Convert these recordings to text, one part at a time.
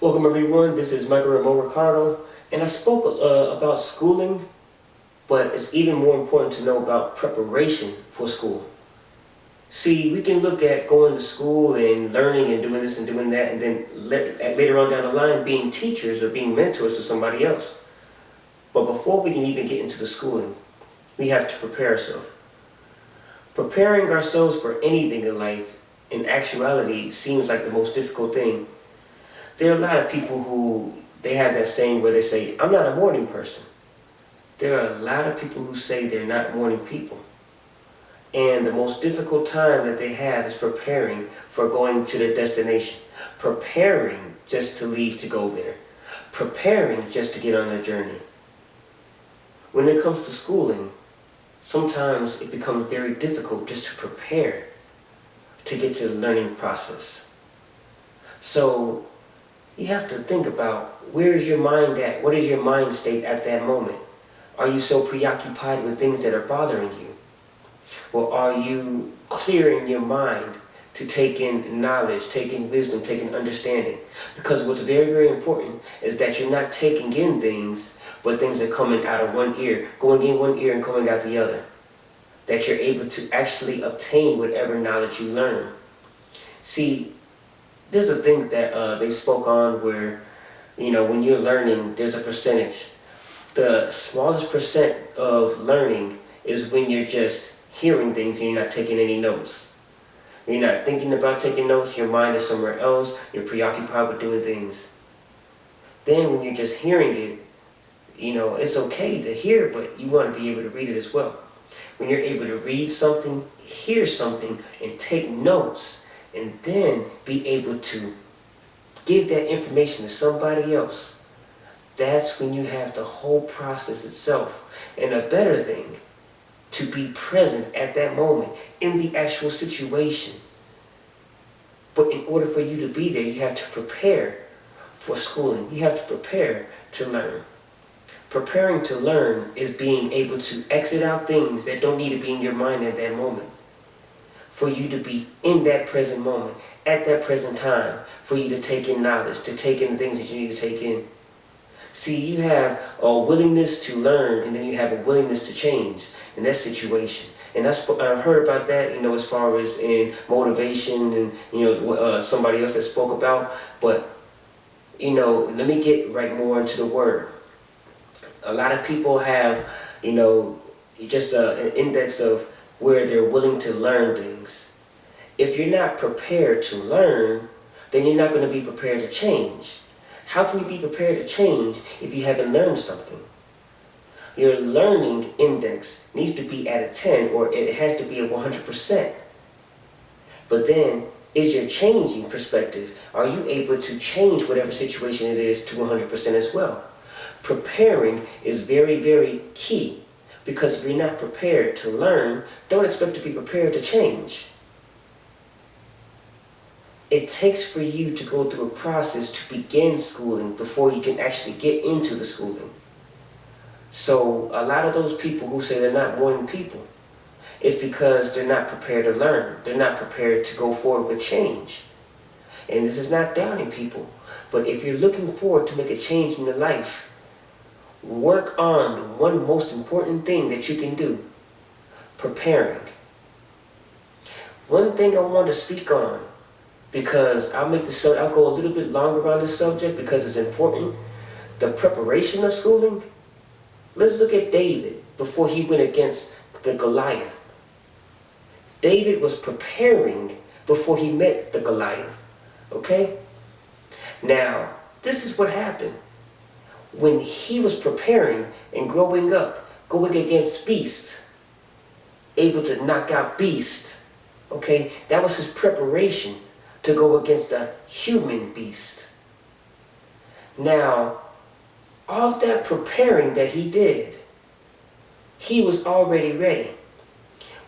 Welcome everyone, this is Ricardo, and I spoke about schooling, but it's even more important to know about preparation for school. See, we can look at going to school and learning and doing this and doing that, and then later on down the line being teachers or being mentors to somebody else. But before we can even get into the schooling, we have to prepare ourselves. Preparing ourselves for anything in life, in actuality, seems like the most difficult thing. There are a lot of people who they have that saying where they say, I'm not a morning person. There are a lot of people who say they're not morning people. And the most difficult time that they have is preparing for going to their destination. Preparing just to leave to go there. Preparing just to get on their journey. When it comes to schooling, sometimes it becomes very difficult just to prepare to get to the learning process. So you have to think about, where is your mind at? What is your mind state at that moment? Are you so preoccupied with things that are bothering you? Or are you clear in your mind to take in knowledge, take in wisdom, take in understanding? Because what's very, very important is that you're not taking in things, but things are coming out of one ear, going in one ear and coming out the other. That you're able to actually obtain whatever knowledge you learn. See, there's a thing that they spoke on where, when you're learning, there's a percentage. The smallest percent of learning is when you're just hearing things and you're not taking any notes. You're not thinking about taking notes, your mind is somewhere else, you're preoccupied with doing things. Then when you're just hearing it, it's okay to hear, but you want to be able to read it as well. When you're able to read something, hear something, and take notes, and then be able to give that information to somebody else, that's when you have the whole process itself. And a better thing, to be present at that moment in the actual situation. But in order for you to be there, you have to prepare for schooling. You have to prepare to learn. Preparing to learn is being able to exit out things that don't need to be in your mind at that moment. For you to be in that present moment, at that present time, for you to take in knowledge, to take in the things that you need to take in. See, you have a willingness to learn, and then you have a willingness to change in that situation. And I've heard about that, as far as in motivation and, somebody else that spoke about. But, let me get right more into the word. A lot of people have, just an index of where they're willing to learn things. If you're not prepared to learn, then you're not going to be prepared to change. How can you be prepared to change if you haven't learned something? Your learning index needs to be at a 10, or it has to be at 100%. But then, is your changing perspective? Are you able to change whatever situation it is to 100% as well? Preparing is very, very key, because if you're not prepared to learn, don't expect to be prepared to change. It takes for you to go through a process to begin schooling before you can actually get into the schooling. So a lot of those people who say they're not morning people, it's because they're not prepared to learn. They're not prepared to go forward with change. And this is not downing people, but if you're looking forward to make a change in your life, work on the one most important thing that you can do: preparing. One thing I want to speak on, because I'll go a little bit longer on this subject because it's important. The preparation of schooling. Let's look at David before he went against the Goliath. David was preparing before he met the Goliath. Okay? Now, this is what happened. When he was preparing and growing up, going against beast, able to knock out beast, okay, that was his preparation to go against a human beast. Now, of that preparing that he did, he was already ready.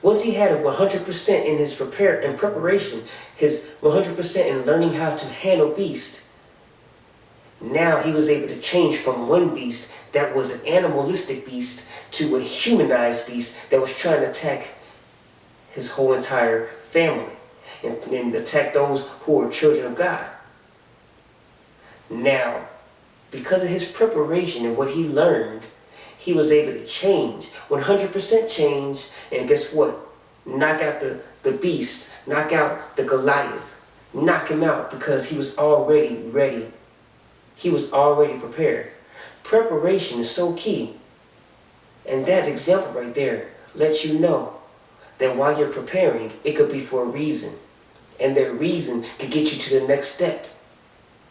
Once he had a 100% in his preparation, his 100% in learning how to handle beast, now he was able to change from one beast that was an animalistic beast to a humanized beast that was trying to attack his whole entire family and attack those who are children of God. Now, because of his preparation and what he learned, he was able to change, 100% change, and guess what? Knock out the beast, knock out the Goliath, knock him out because he was already ready. He was already prepared. Preparation is so key. And that example right there lets you know that while you're preparing, it could be for a reason. And that reason could get you to the next step.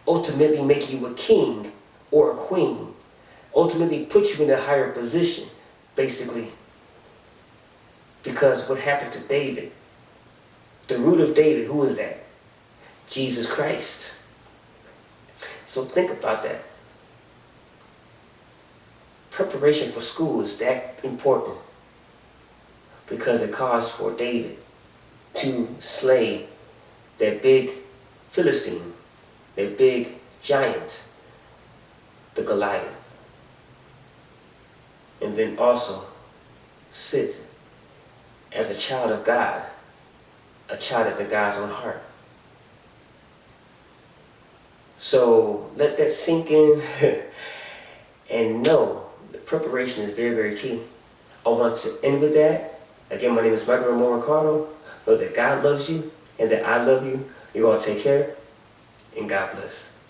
Ultimately make you a king or a queen. Ultimately put you in a higher position, basically. Because what happened to David, the root of David, who is that? Jesus Christ. So think about that. Preparation for school is that important because it caused for David to slay that big Philistine, that big giant, the Goliath. And then also sit as a child of God, a child after God's own heart. So let that sink in and know that preparation is very, very key. I want to end with that. Again, my name is Ricardo. Know that God loves you and that I love you. You all take care and God bless.